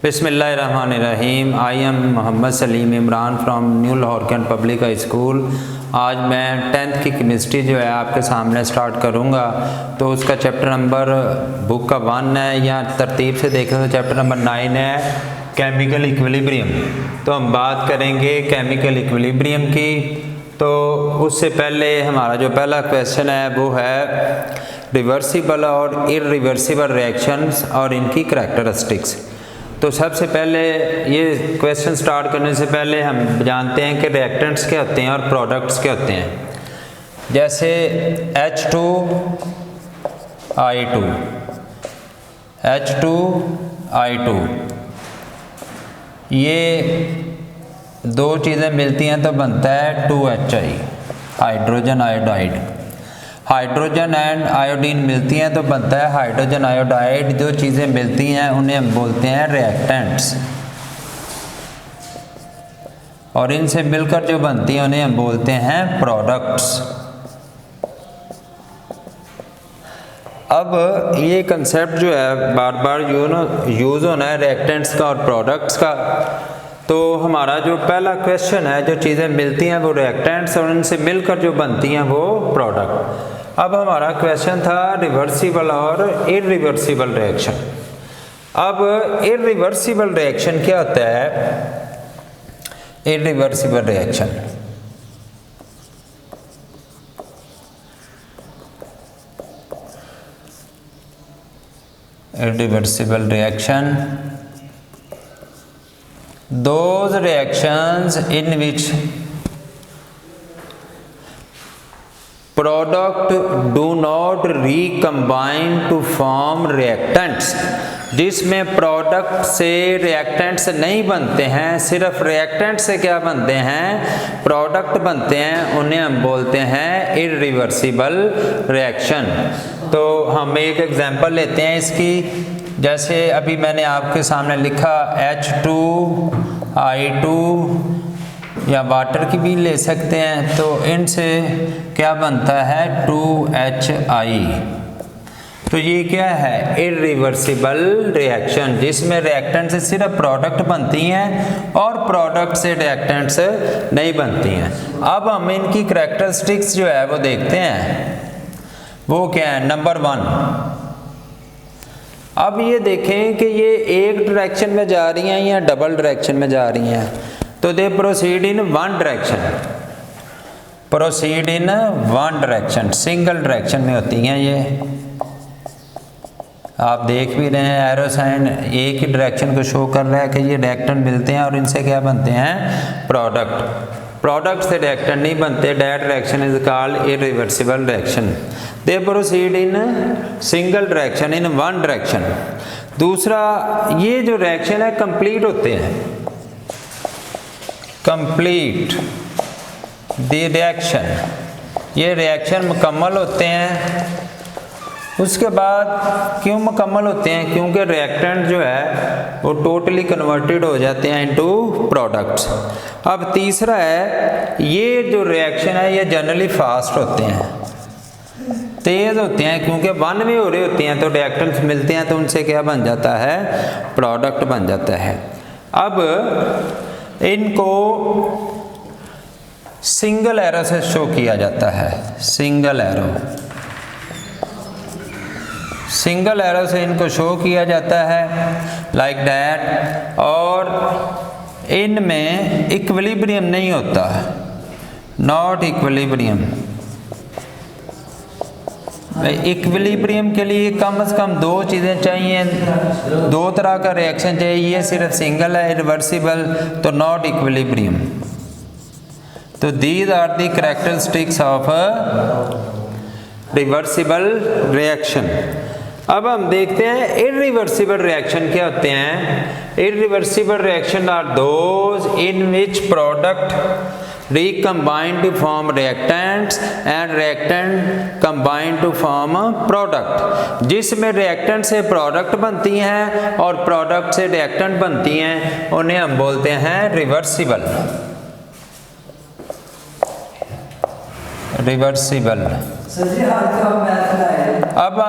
बिस्मिल्लाहिर्रहमानिर्रहीम। I am Mohammad Salim Imran from New Lahore Cantt Public High School. आज मैं 10th की केमिस्ट्री जो है आपके सामने स्टार्ट करूँगा। तो उसका चैप्टर नंबर बुक का 1 है, या तरतीब से देखें तो चैप्टर नंबर 9 है, केमिकल इक्विलिब्रियम। तो हम बात करेंगे केमिकल इक्विलिब्रियम की। तो उससे पहले हमारा जो पहला क्वेश्चन है वो है रिवर्सिबल और इरिवर्सिबल रिएक्शंस और इनकी करैक्टरिस्टिक्स। तो सबसे पहले ये क्वेश्चन स्टार्ट करने से पहले हम जानते हैं कि रिएक्टेंट्स क्या होते हैं और प्रोडक्ट्स क्या होते हैं। जैसे H2I2 ये दो चीज़ें मिलती हैं तो बनता है 2HI, hydrogen iodide. Hydrogen and iodine मिलती हैं तो बनता है हाइड्रोजन आयोडाइड। जो चीज़ें मिलती हैं उन्हें हम बोलते हैं रिएक्टेंट्स, और इनसे मिलकर जो बनती हैं उन्हें हम बोलते हैं प्रोडक्ट्स। अब ये कंसेप्ट जो है बार बार यूज़ होना है रिएक्टेंट्स का और प्रोडक्ट्स का। तो हमारा जो पहला क्वेश्चन है, जो चीज़ें मिलती हैं वो रिएक्टेंट्स और उनसे मिलकर जो बनती हैं वो प्रोडक्ट। अब हमारा क्वेश्चन था रिवर्सिबल और इरिवर्सिबल रिएक्शन। अब इरिवर्सिबल रिएक्शन क्या होता है? Irreversible reaction those reactions in which product do not recombine to form reactants, जिसमें प्रोडक्ट से रिएक्टेंट्स नहीं बनते हैं, सिर्फ रिएक्टेंट से क्या बनते हैं? प्रोडक्ट बनते हैं। उन्हें हम बोलते हैं इरिवर्सिबल रिएक्शन। तो हम एक एग्जांपल लेते हैं इसकी। जैसे अभी मैंने आपके सामने लिखा H2I2, या वाटर की भी ले सकते हैं। तो इनसे क्या बनता है? 2HI। तो ये क्या है? इरिवर्सिबल रिएक्शन, जिसमें रिएक्टेंट से सिर्फ प्रोडक्ट बनती हैं और प्रोडक्ट से रिएक्टेंट्स नहीं बनती हैं। अब हम इनकी करैक्टरिस्टिक्स जो है वो देखते हैं। वो क्या है? नंबर 1। अब ये देखें कि ये एक डायरेक्शन में जा रही हैं या डबल डायरेक्शन में जा रही हैं। तो they proceed in one direction, single direction में होती हैं। ये आप देख भी रहे हैं, एरो साइन एक ही डायरेक्शन को शो कर रहा है कि ये रिएक्टेंट मिलते हैं और इनसे क्या बनते हैं? प्रोडक्ट से रिएक्टेंट नहीं बनते। That reaction is called irreversible reaction. They proceed in single direction, in one direction. दूसरा, ये जो रिएक्शन है कंप्लीट होते हैं। कंप्लीट द रिएक्शन, ये रिएक्शन मुकम्मल होते हैं। उसके बाद क्यों मुकम्मल होते हैं? क्योंकि रिएक्टेंट जो है वो टोटली कन्वर्टेड हो जाते हैं इनटू प्रोडक्ट्स। अब तीसरा है, ये जो रिएक्शन है ये जनरली फास्ट होते हैं, तेज़ होते हैं, क्योंकि वन वे हो रहे होते हैं। तो रिएक्टेंट्स मिलते हैं तो उनसे क्या बन जाता है? प्रोडक्ट बन जाता है। अब इनको सिंगल एरो से शो किया जाता है। सिंगल एरो से इनको शो किया जाता है, लाइक दैट। और इनमें इक्विलिब्रियम नहीं होता, नॉट इक्विलिब्रियम। इक्विलिब्रियम के लिए कम से कम दो चीज़ें चाहिए, दो तरह का रिएक्शन चाहिए। ये सिर्फ सिंगल है, इरिवर्सिबल, तो नॉट इक्विलिब्रियम। तो these are the characteristics of reversible reaction. अब हम देखते हैं इरिवर्सिबल रिएक्शन क्या होते हैं। Irreversible reaction are those in which product recombine to form reactants and reactant combine to form product, जिसमें reactant से product बनती हैं और product से reactant बनती हैं, उन्हें हम बोलते हैं रिवर्सिबल। अब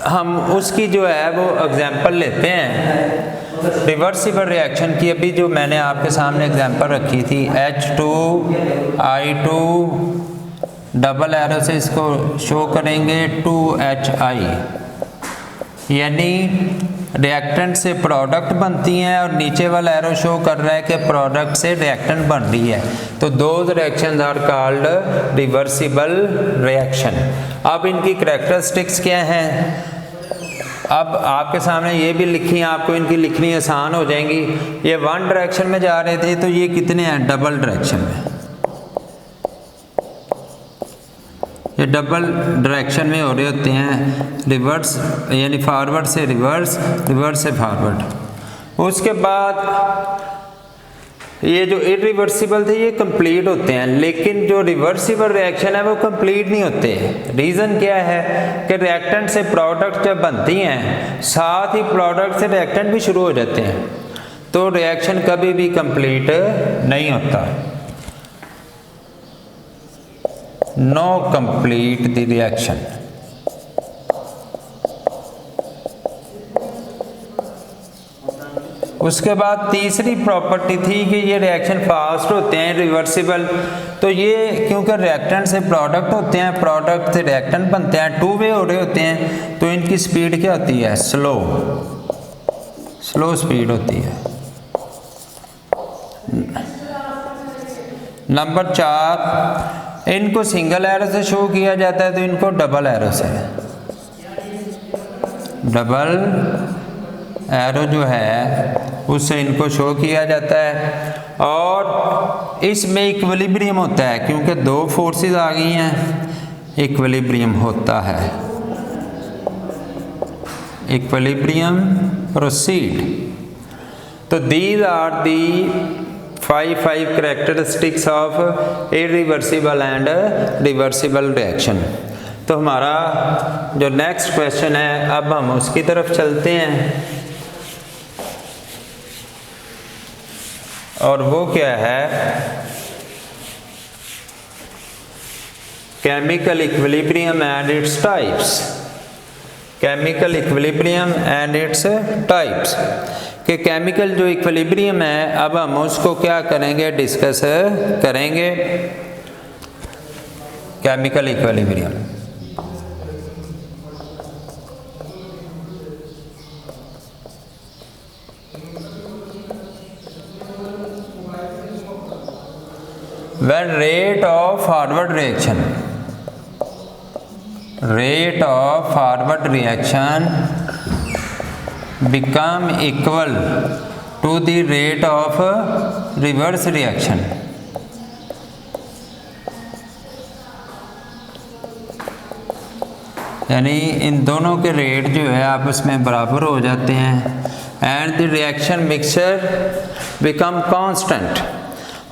हम उसकी जो है वो एग्जाम्पल लेते हैं। रिवर्सिबल रिएक्शन की अभी जो मैंने आपके सामने एग्जांपल रखी थी H2I2 डबल एरो से इसको शो करेंगे 2HI, यानी रिएक्टेंट से प्रोडक्ट बनती हैं और नीचे वाला एरो शो कर रहा है कि प्रोडक्ट से रिएक्टेंट बन रही है। तो those reactions are called reversible reaction. अब इनकी करैक्टरिस्टिक्स क्या हैं, अब आपके सामने ये भी लिखी हैं, आपको इनकी लिखनी आसान हो जाएंगी। ये वन डायरेक्शन में जा रहे थे, तो ये कितने हैं, डबल डायरेक्शन में। ये डबल डायरेक्शन में हो रहे होते हैं, रिवर्स यानी फॉरवर्ड से रिवर्स, रिवर्स से फॉरवर्ड। उसके बाद ये जो इरिवर्सिबल थे ये कंप्लीट होते हैं, लेकिन जो रिवर्सिबल रिएक्शन है वो कंप्लीट नहीं होते। रीज़न क्या है कि रिएक्टेंट से प्रोडक्ट जब बनती हैं साथ ही प्रोडक्ट से रिएक्टेंट भी शुरू हो जाते हैं, तो रिएक्शन कभी भी कंप्लीट नहीं होता। No complete the reaction. उसके बाद तीसरी प्रॉपर्टी थी कि ये रिएक्शन फास्ट होते हैं, रिवर्सिबल। तो ये क्योंकि रिएक्टेंट से प्रोडक्ट होते हैं, प्रोडक्ट से रिएक्टेंट बनते हैं, टू वे हो रहे होते हैं, तो इनकी स्पीड क्या होती है, स्लो स्पीड होती है। नंबर 4, इनको सिंगल एरो से शो किया जाता है, तो इनको डबल एरो से, डबल एरो जो है उससे इनको शो किया जाता है। और इसमें इक्विलिब्रियम होता है, क्योंकि दो फोर्सेस आ गई हैं, इक्विलिब्रियम होता है, इक्विलिब्रियम प्रोसीड। तो these are the 5 characteristics of irreversible and reversible reaction. तो हमारा जो नेक्स्ट क्वेश्चन है, अब हम उसकी तरफ चलते हैं, और वो क्या है, chemical equilibrium and its types. Chemical equilibrium and its types, कि केमिकल जो इक्विलिब्रियम है, अब हम उसको क्या करेंगे, डिस्कस करेंगे। Chemical equilibrium, when rate of forward reaction become equal to the rate of reverse reaction, यानी इन दोनों के रेट जो है आपस में बराबर हो जाते हैं, and the reaction mixture become constant,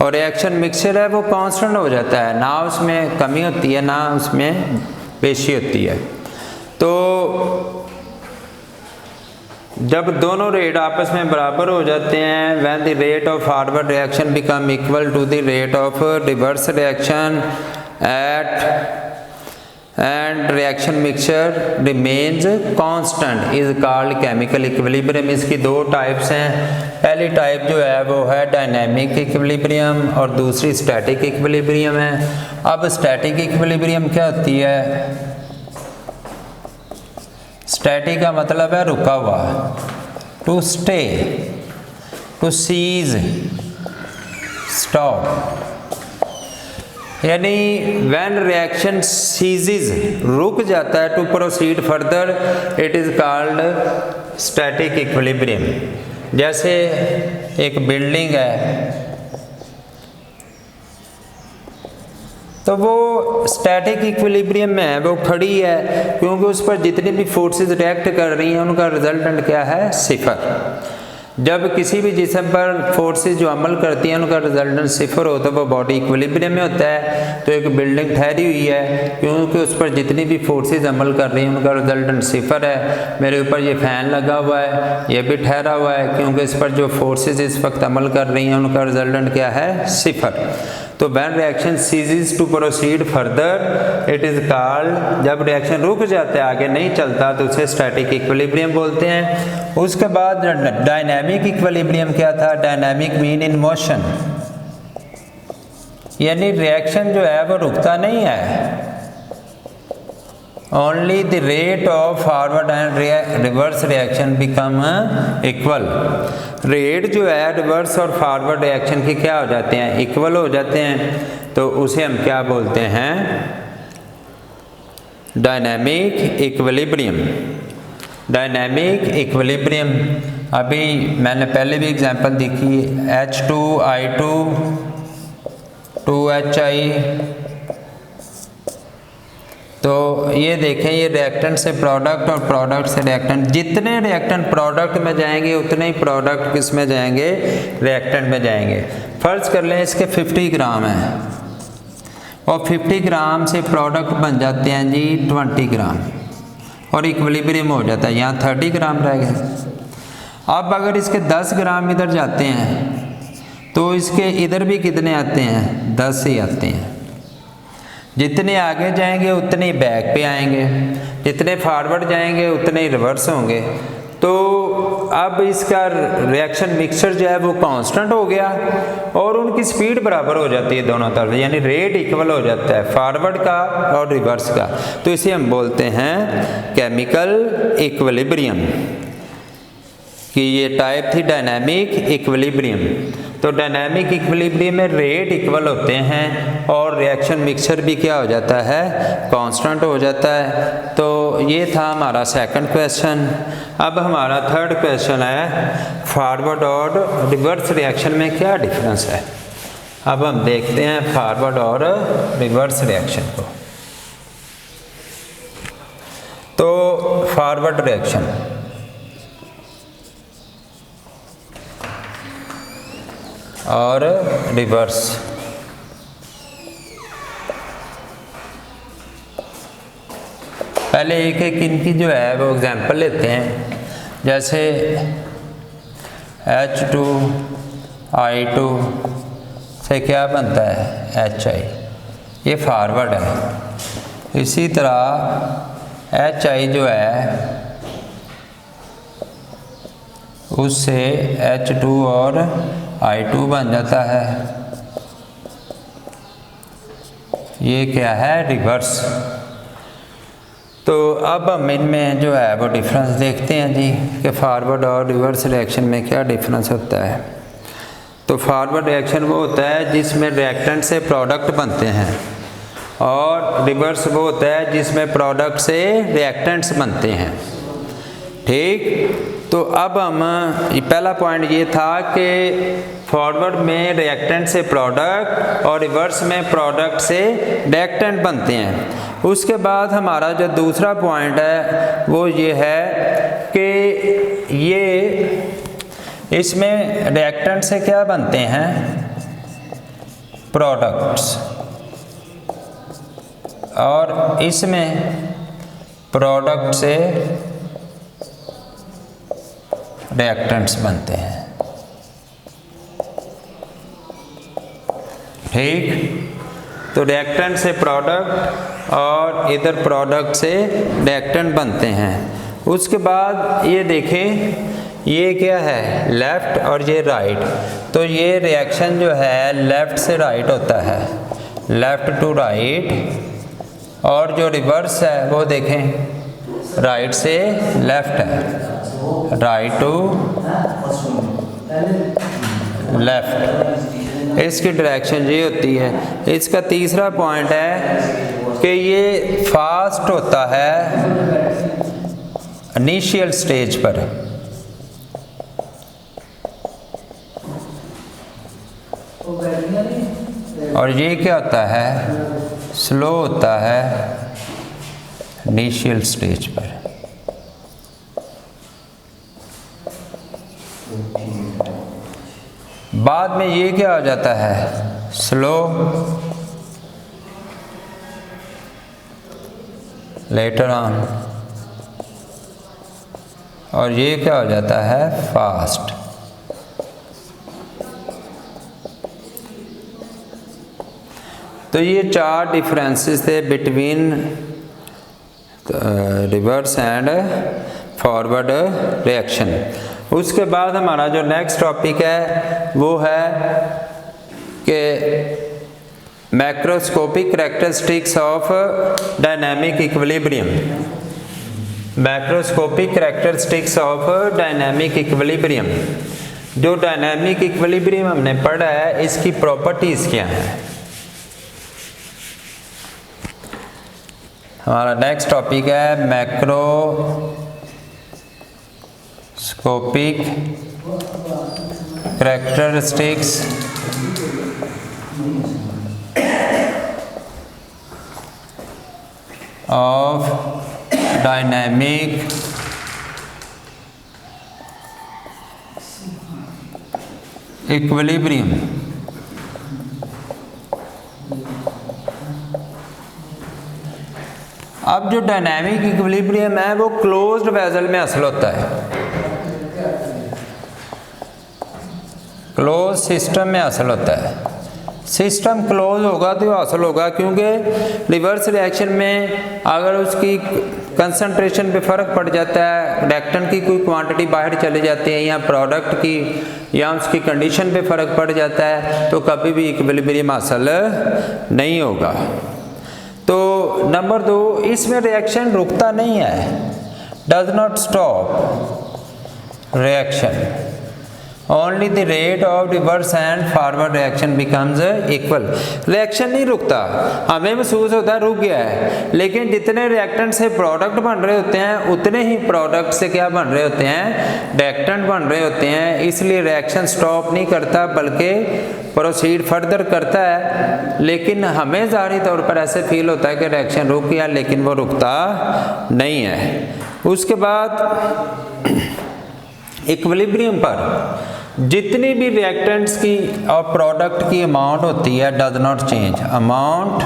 और रिएक्शन मिक्सचर है वो कांस्टेंट हो जाता है, ना उसमें कमी होती है ना उसमें बेशी होती है। तो जब दोनों रेट आपस में बराबर हो जाते हैं, when the rate of forward reaction become equal to the rate of reverse reaction at end reaction mixture remains constant is called chemical equilibrium. इसकी दो टाइप्स हैं, पहली टाइप जो है वो है डायनेमिक इक्विलिब्रियम और दूसरी स्टैटिक इक्विलिब्रियम है। अब स्टैटिक इक्विलिब्रियम क्या होती है, स्टैटिक का मतलब है रुका हुआ, to stay, to cease, stop, यानी व्हेन रिएक्शन सीजेस, रुक जाता है, to proceed further, it is called static equilibrium. जैसे एक बिल्डिंग है, तो वो स्टैटिक इक्विलिब्रियम में है, वो खड़ी है, क्योंकि उस पर जितनी भी फोर्सेस रिएक्ट कर रही हैं उनका रिजल्टेंट क्या है, सिफर। जब किसी भी जिस्म पर फोर्सेस जो अमल करती हैं उनका रिजल्टेंट सिफर हो, तो वो बॉडी इक्विलिब्रियम में होता है। तो एक बिल्डिंग ठहरी हुई है, क्योंकि उस पर जितनी भी फोर्सेस अमल कर रही हैं उनका रिजल्टेंट सिफर है। मेरे ऊपर ये फ़ैन लगा हुआ है, ये भी ठहरा हुआ है, क्योंकि इस पर जो फोर्सेस इस वक्त अमल कर रही हैं उनका रिजल्टेंट क्या है, सिफर। तो when reaction ceases to proceed further it is called, जब रिएक्शन रुक जाता है आगे नहीं चलता तो उसे स्टैटिक इक्विलिब्रियम बोलते हैं। उसके बाद डायनामिक इक्विलिब्रियम क्या था? डायनामिक मीन इन मोशन, यानी रिएक्शन जो है वो रुकता नहीं है, only the rate of forward and reverse reaction become equal. Rate जो है रिवर्स और फॉरवर्ड रिएक्शन के क्या हो जाते हैं? इक्वल हो जाते हैं, तो उसे हम क्या बोलते हैं? Dynamic equilibrium. डायनामिक इक्विलिब्रियम, अभी मैंने पहले भी एग्जांपल देखी, H2I2 2HI, तो ये देखें, ये रिएक्टेंट से प्रोडक्ट और प्रोडक्ट से रिएक्टेंट, जितने रिएक्टेंट प्रोडक्ट में जाएंगे उतने ही प्रोडक्ट किस में जाएंगे? रिएक्टेंट में जाएंगे। फर्ज कर लें इसके 50 ग्राम हैं और 50 ग्राम से प्रोडक्ट बन जाते हैं जी 20 ग्राम और इक्विलिब्रियम हो जाता है, यहाँ 30 ग्राम रह गए। अब अगर इसके 10 ग्राम इधर जाते हैं तो इसके इधर भी कितने आते हैं? 10 ही आते हैं। जितने आगे जाएंगे उतने ही बैक पे आएंगे, जितने फॉरवर्ड जाएंगे उतने ही रिवर्स होंगे। तो अब इसका रिएक्शन मिक्सचर जो है वो कांस्टेंट हो गया और उनकी स्पीड बराबर हो जाती है दोनों तरफ, यानी रेट इक्वल हो जाता है फॉरवर्ड का और रिवर्स का। तो इसे हम बोलते हैं केमिकल इक्विलिब्रियम, कि ये टाइप थी डायनामिक इक्विलिब्रियम। तो डायनामिक इक्विलिब्रियम में रेट इक्वल होते हैं और रिएक्शन मिक्सचर भी क्या हो जाता है? कांस्टेंट हो जाता है। तो ये था हमारा सेकंड क्वेश्चन। अब हमारा थर्ड क्वेश्चन है फॉरवर्ड और रिवर्स रिएक्शन में क्या डिफरेंस है। अब हम देखते हैं फॉरवर्ड और रिवर्स रिएक्शन को। तो फॉरवर्ड रिएक्शन, और रिवर्स, पहले एक एक इनकी जो है वो एग्जांपल लेते हैं। जैसे H2I2 से क्या बनता है? HI, ये फॉरवर्ड है। इसी तरह HI जो है उससे H2 और I2 बन जाता है। ये क्या है? रिवर्स। तो अब हम इनमें जो है वो डिफरेंस देखते हैं जी, कि फॉरवर्ड और रिवर्स रिएक्शन में क्या डिफरेंस होता है। तो फॉरवर्ड रिएक्शन वो होता है जिसमें रिएक्टेंट से प्रोडक्ट बनते हैं, और रिवर्स वो होता है जिसमें प्रोडक्ट से रिएक्टेंट्स बनते हैं। ठीक, तो अब हम पहला पॉइंट ये था कि फॉरवर्ड में रिएक्टेंट से प्रोडक्ट और रिवर्स में प्रोडक्ट से रिएक्टेंट बनते हैं। उसके बाद हमारा जो दूसरा पॉइंट है वो ये है कि ये इसमें रिएक्टेंट से क्या बनते हैं? प्रोडक्ट्स, और इसमें प्रोडक्ट से रिएक्टेंट्स बनते हैं। ठीक, तो रिएक्टेंट से प्रोडक्ट और इधर प्रोडक्ट से रिएक्टेंट बनते हैं। उसके बाद ये देखें, ये क्या है? लेफ़्ट और ये राइट। तो ये रिएक्शन जो है लेफ़्ट से राइट होता है, लेफ़्ट टू राइट, और जो रिवर्स है वो देखें राइट से लेफ़्ट है, राइट टू लेफ़्ट। इसकी डायरेक्शन ये होती है। इसका तीसरा पॉइंट है कि ये फास्ट होता है इनिशियल स्टेज पर, और ये क्या होता है? स्लो होता है इनिशियल स्टेज पर। बाद में ये क्या हो जाता है? स्लो, लेटर ऑन, और ये क्या हो जाता है? फास्ट। तो ये 4 डिफरेंसेस थे between reverse and forward reaction. उसके बाद हमारा जो नेक्स्ट टॉपिक है वो है कि macroscopic characteristics of dynamic equilibrium. Macroscopic characteristics of dynamic equilibrium. जो डायनामिक इक्विलिब्रियम हमने पढ़ा है इसकी प्रॉपर्टीज क्या है। हमारा नेक्स्ट टॉपिक है macroscopic characteristics of dynamic equilibrium। अब जो डायनामिक इक्विलिब्रियम है वो क्लोज्ड वेसल में हासिल होता है, क्लोज सिस्टम में हासिल होता है। सिस्टम क्लोज होगा तो हासिल होगा, क्योंकि रिवर्स रिएक्शन में अगर उसकी कंसंट्रेशन पे फ़र्क पड़ जाता है, रिएक्टेंट की कोई क्वांटिटी बाहर चले जाती है या प्रोडक्ट की या उसकी कंडीशन पे फ़र्क पड़ जाता है, तो कभी भी इक्विलिब्रियम हासिल नहीं होगा। तो नंबर 2, इसमें रिएक्शन रुकता नहीं है, does not stop reaction, only the rate of reverse and forward reaction becomes equal. Reaction नहीं रुकता, हमें महसूस होता है रुक गया है, लेकिन जितने रिएक्टेंट से प्रोडक्ट बन रहे होते हैं उतने ही प्रोडक्ट से क्या बन रहे होते हैं, रिएक्टेंट बन रहे होते हैं। इसलिए रिएक्शन स्टॉप नहीं करता बल्कि प्रोसीड फर्दर करता है। लेकिन हमें ज़ाहिरी तौर पर ऐसे फील होता है कि रिएक्शन रुक गया, लेकिन वो रुकता नहीं है। उसके बाद इक्विलिब्रियम पर जितनी भी रिएक्टेंट्स की और प्रोडक्ट की अमाउंट होती है does not change. Amount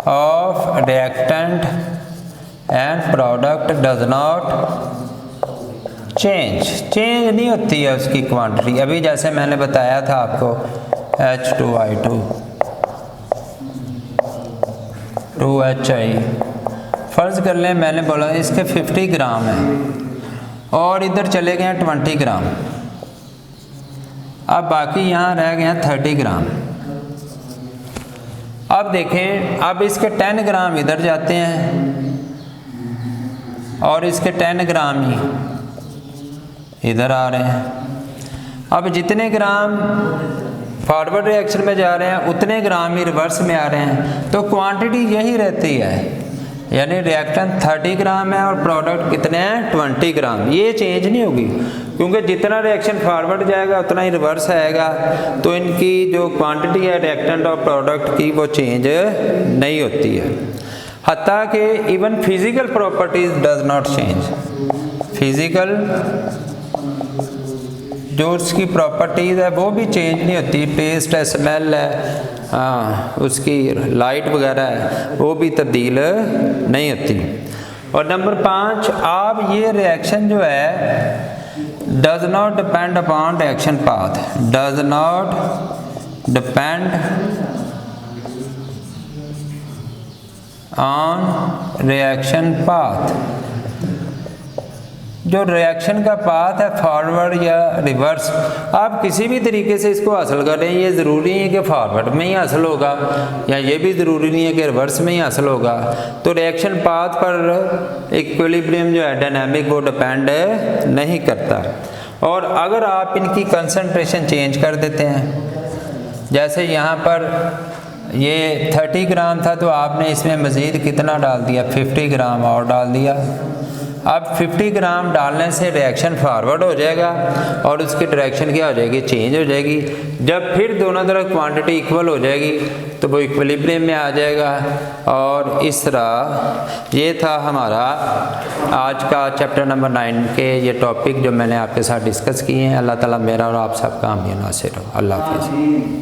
of reactant and product does not change नहीं होती है उसकी क्वांटिटी। अभी जैसे मैंने बताया था आपको H2I2 2HI, फर्ज कर लें मैंने बोला इसके 50 ग्राम है और इधर चले गए हैं 20 ग्राम, अब बाकी यहाँ रह गए हैं 30 ग्राम। अब देखें, अब इसके 10 ग्राम इधर जाते हैं और इसके 10 ग्राम ही इधर आ रहे हैं। अब जितने ग्राम फॉरवर्ड रिएक्शन में जा रहे हैं उतने ग्राम ही रिवर्स में आ रहे हैं, तो क्वांटिटी यही रहती है, यानी रिएक्टेंट 30 ग्राम है और प्रोडक्ट कितने हैं 20 ग्राम। ये चेंज नहीं होगी, क्योंकि जितना रिएक्शन फॉरवर्ड जाएगा उतना ही रिवर्स आएगा, तो इनकी जो क्वांटिटी है रिएक्टेंट और प्रोडक्ट की वो चेंज नहीं होती है। हत्ता कि even physical properties does not change. Physical जो उसकी प्रॉपर्टीज है वो भी चेंज नहीं होती, टेस्ट है, स्मेल है, उसकी लाइट वगैरह है, वो भी तब्दील नहीं होती। और नंबर 5, आप ये रिएक्शन जो है does not depend upon reaction path, does not depend on reaction path. जो रिएक्शन का पाथ है फॉरवर्ड या रिवर्स, आप किसी भी तरीके से इसको हासिल करें, ये ज़रूरी है कि फॉरवर्ड में ही हासिल होगा या ये भी ज़रूरी नहीं है कि रिवर्स में ही हासिल होगा। तो रिएक्शन पाथ पर इक्विलिब्रियम जो है डायनामिक वो डिपेंड नहीं करता। और अगर आप इनकी कंसंट्रेशन चेंज कर देते हैं, जैसे यहाँ पर ये 30 ग्राम था तो आपने इसमें मज़ीद कितना डाल दिया, 50 ग्राम और डाल दिया। अब 50 ग्राम डालने से रिएक्शन फॉरवर्ड हो जाएगा और उसकी डायरेक्शन क्या हो जाएगी, चेंज हो जाएगी। जब फिर दोनों तरफ क्वांटिटी इक्वल हो जाएगी तो वो इक्विलिब्रियम में आ जाएगा। और इस तरह ये था हमारा आज का चैप्टर नंबर 9 के ये टॉपिक जो मैंने आपके साथ डिस्कस किए हैं। अल्लाह ताला मेरा और आप सबका आमीन नासिर हो। अल्लाह हाफ़िज़।